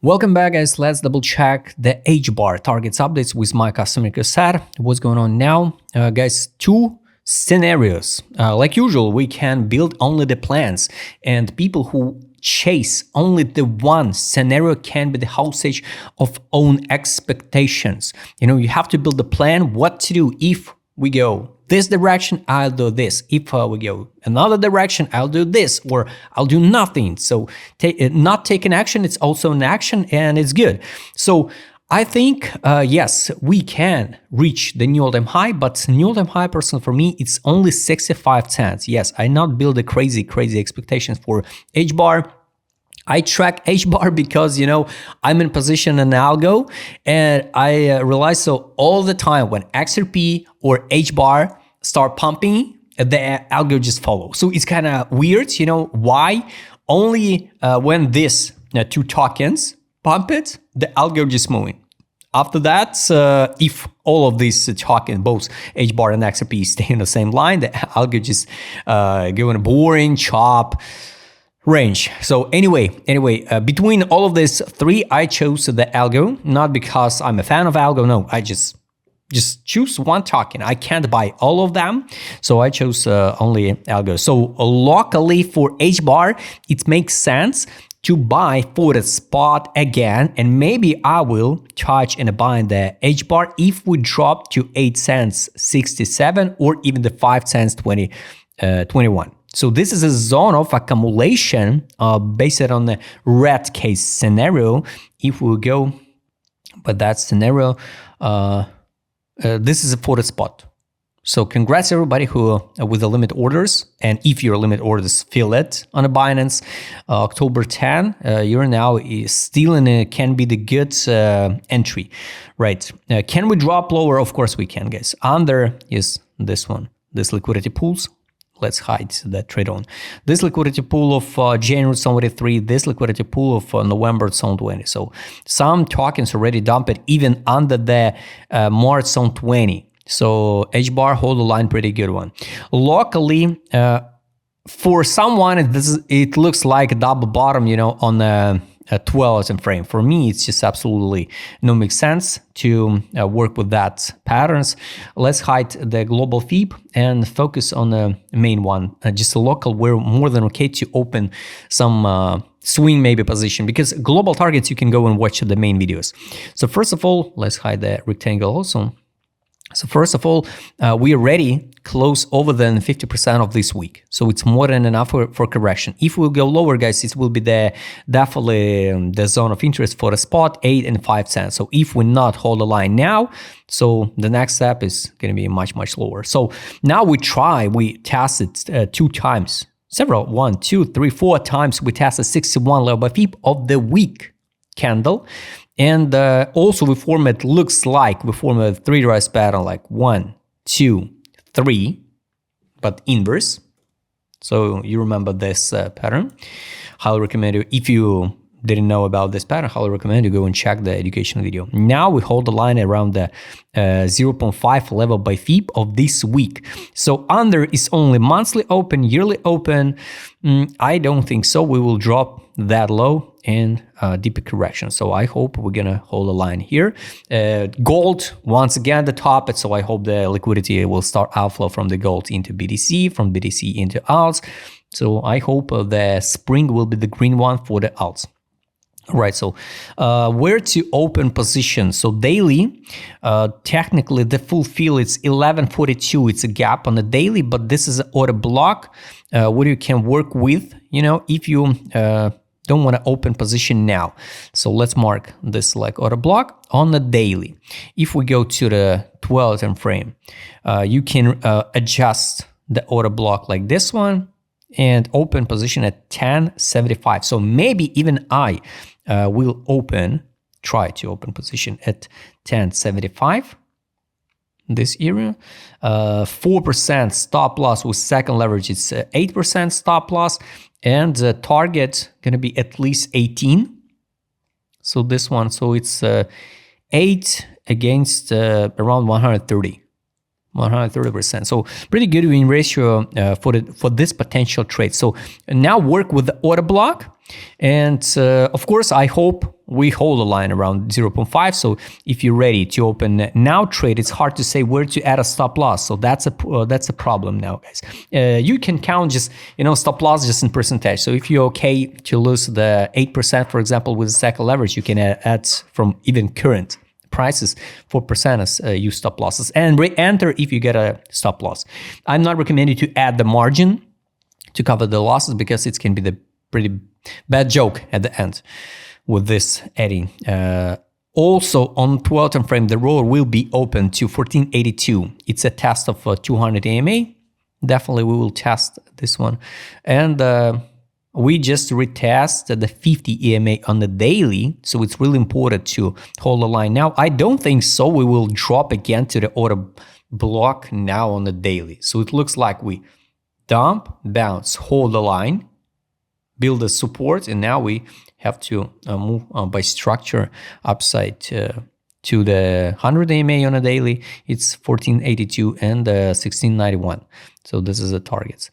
Welcome back, guys. Let's double check the HBAR targets updates with my customer cassette. What's going on now? Guys, two scenarios. Like usual, we can build only the plans, and people who chase only the one scenario can be the hostage of own expectations. You have to build a plan what to do. If we go this direction, I'll do this. If we go another direction, I'll do this, or I'll do nothing. So not taking action, it's also an action, and it's good. So I think, yes, we can reach the new all-time high, but new all-time high, personally, for me, it's only 65 cents. Yes, I not build a crazy expectations for HBAR. I track HBAR because, I'm in position in algo, and I realize so all the time when XRP or HBAR start pumping, the algo just follows. So it's kind of weird, why? Only when this two tokens pump it, the algo just moving. After that, if all of these tokens, both HBAR and XRP, stay in the same line, the algo just going a boring chop range. So anyway, between all of these three, I chose the algo, not because I'm a fan of algo. No, I just choose one token. I can't buy all of them, so I chose only algo. So locally for HBAR, it makes sense to buy for the spot again, and maybe I will touch and buy the HBAR if we drop to 8 cents 67 or even the 5 cents 21. So this is a zone of accumulation based on the red case scenario. If we go by that scenario, this is a for the spot. So congrats everybody who with the limit orders, and if your limit orders fill it on a Binance October 10, you're now still in a can be the good entry, right? Can we drop lower? Of course we can, guys. Under is this one, this liquidity pools. Let's hide that trade on. This liquidity pool of January 23, this liquidity pool of November 20. So some tokens already dumped even under the March 20. So HBAR hold the line, pretty good one. Locally, for someone, it looks like a double bottom, on a 12 frame. For me, it's just absolutely no make sense to work with that patterns. Let's hide the global FIB and focus on the main one. Just a local, we're more than okay to open some swing maybe position, because global targets, you can go and watch the main videos. So first of all, let's hide the rectangle also. So first of all, we already close over than 50% of this week. So it's more than enough for correction. If we go lower, guys, it will be definitely the zone of interest for the spot, 8 and 5 cents. So if we not hold the line now, so the next step is going to be much lower. So now we test it 2 times, several, 1, 2, 3, 4 times. We tested 61 level by FIB of the week candle. And also we form a 3-rise pattern like 1, 2, 3, but inverse. So you remember this pattern. Highly recommend you, if you didn't know about this pattern, highly recommend you go and check the education video. Now we hold the line around the 0.5 level by FIB of this week. So under is only monthly open, yearly open. I don't think so. We will drop that low and deeper correction. So I hope we're gonna hold a line here. Gold, once again, the top. So I hope the liquidity will start outflow from the gold into BTC, from BTC into alts. So I hope the spring will be the green one for the alts. All right, so where to open position? So daily, technically the full fill is 1142. It's a gap on the daily, but this is an order block where you can work with, if you don't want to open position now. So let's mark this like order block on the daily. If we go to the 12 time frame, you can adjust the order block like this one and open position at 1075. So maybe even I will try to open position at 1075. This area, 4% stop loss with second leverage. It's 8% stop loss, and the target gonna be at least 18. So this one, so it's 8 against around 130. 130%. So pretty good win ratio for this potential trade. So now work with the order block, and of course I hope we hold a line around 0.5. So if you're ready to open now trade, it's hard to say where to add a stop loss. So that's a problem now, guys. You can count just, stop loss just in percentage. So if you're okay to lose the 8%, for example, with the second leverage, you can add from even current prices 4% as use stop losses and re-enter if you get a stop loss. I'm not recommending to add the margin to cover the losses because it can be the pretty bad joke at the end with this adding. Also on 12 time frame, the roller will be open to 1482. It's a test of 200 EMA. Definitely we will test this one. And we just retested the 50 EMA on the daily, so it's really important to hold the line. Now, I don't think so we will drop again to the order block now on the daily. So it looks like we dump, bounce, hold the line, build a support, and now we have to move by structure upside to the 100 EMA on a daily. It's 1482 and 1691. So this is the targets.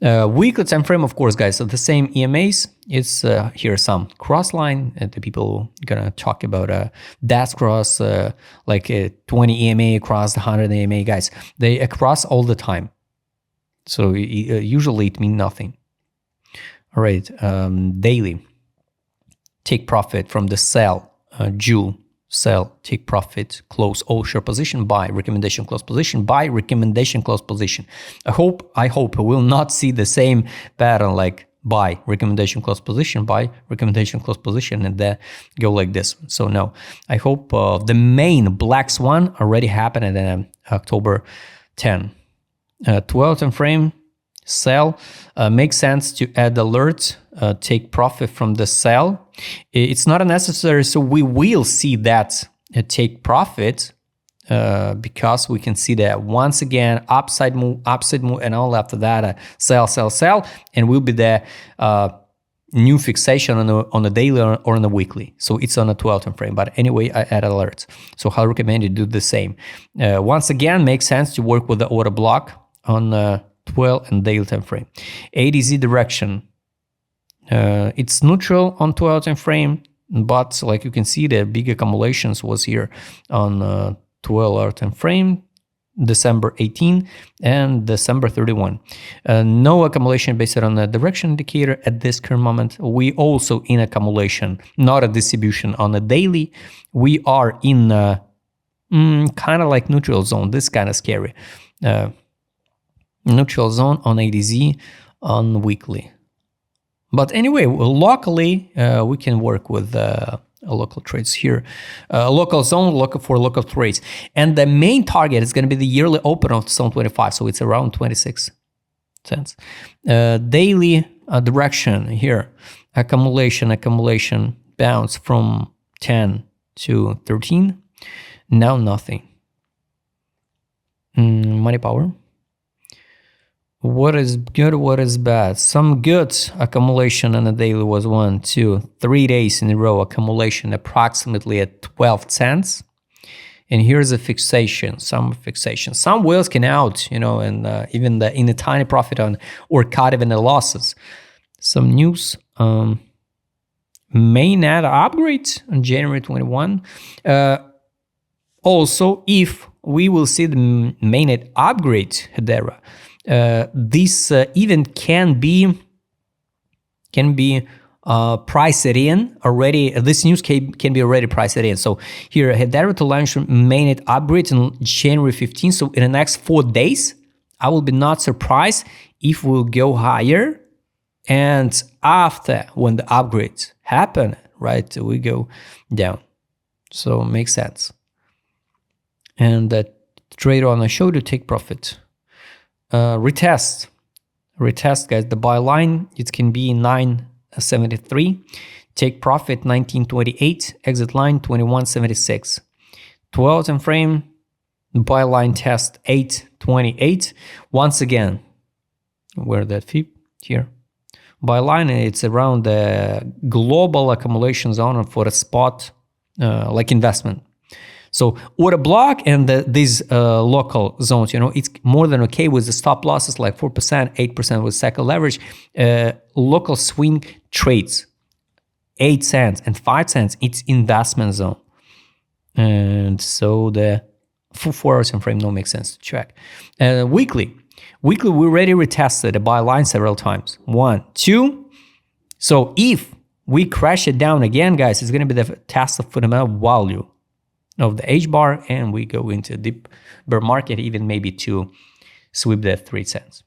Weekly time frame, of course, guys, so the same EMAs. It's here some cross line, and the people gonna talk about DAS cross, like 20 EMA across the 100 EMA, guys. They cross all the time, so usually it means nothing. All right, daily, take profit from the sell, Jew. Sell, take profit, close all share position, buy, recommendation, close position, buy, recommendation, close position. I hope we will not see the same pattern like buy, recommendation, close position, buy, recommendation, close position, and then go like this. So no, I hope the main black swan already happened in October 10. 12 time frame, sell, makes sense to add alert, take profit from the sell. It's not necessary, so we will see that take profit because we can see that once again upside move, and all after that sell, and will be the new fixation on the daily or on the weekly. So it's on a 12 time frame. But anyway, I add alerts. So I recommend you do the same. Once again, makes sense to work with the order block on 12 and daily time frame. ADZ direction. It's neutral on 12 time frame, but like you can see, the big accumulations was here on 12 hour time frame, December 18 and December 31. No accumulation based on the direction indicator at this current moment. We also in accumulation, not a distribution on a daily. We are in kind of like neutral zone. This kind of scary. Neutral zone on ADZ on weekly. But anyway, locally, we can work with local trades here. Local zone, for local trades. And the main target is going to be the yearly open of zone 25. So it's around 26 cents. Daily direction here. Accumulation, bounce from 10 to 13. Now nothing. Money power. What is good, what is bad? Some good accumulation on a daily was 1, 2, 3 days in a row accumulation approximately at 12 cents. And here's a fixation, some fixation. Some whales can out, and even in a tiny profit on or cut even the losses. Some news. Mainnet upgrade on January 21. Also, if we will see the Mainnet upgrade Hedera, this event can be priced in already. This news can be already priced in. So here, Hedera to launch Mainnet upgrade on January 15. So in the next 4 days, I will be not surprised if we'll go higher. And after, when the upgrades happen, right, we go down. So makes sense. And the trader on the show to take profit. Retest, guys. The buy line, it can be 973. Take profit 1928. Exit line 2176. 12 time frame. Buy line test 828. Once again, where that fib here. Buy line, it's around the global accumulation zone for a spot like investment. So order block and these local zones, it's more than okay with the stop losses like 4%, 8% with cycle leverage. Local swing trades 8 cents and 5 cents, it's investment zone. And so the full 4 hours time frame don't make sense to check. Weekly, we already retested the buy line several times. 1, 2. So if we crash it down again, guys, it's going to be the test of fundamental value of the HBAR, and we go into deep bear market, even maybe to sweep the 3 cents.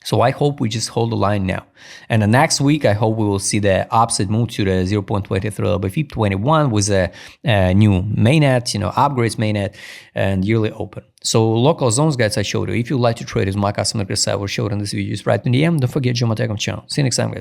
So I hope we just hold the line now. And the next week, I hope we will see the opposite move to the 0.23 LBFIP 21 with a new mainnet, upgrades mainnet and yearly open. So local zones, guys, I showed you. If you'd like to trade with my customer, I will show it in this video. Just write in the DM. Don't forget, join my Telegram channel. See you next time, guys.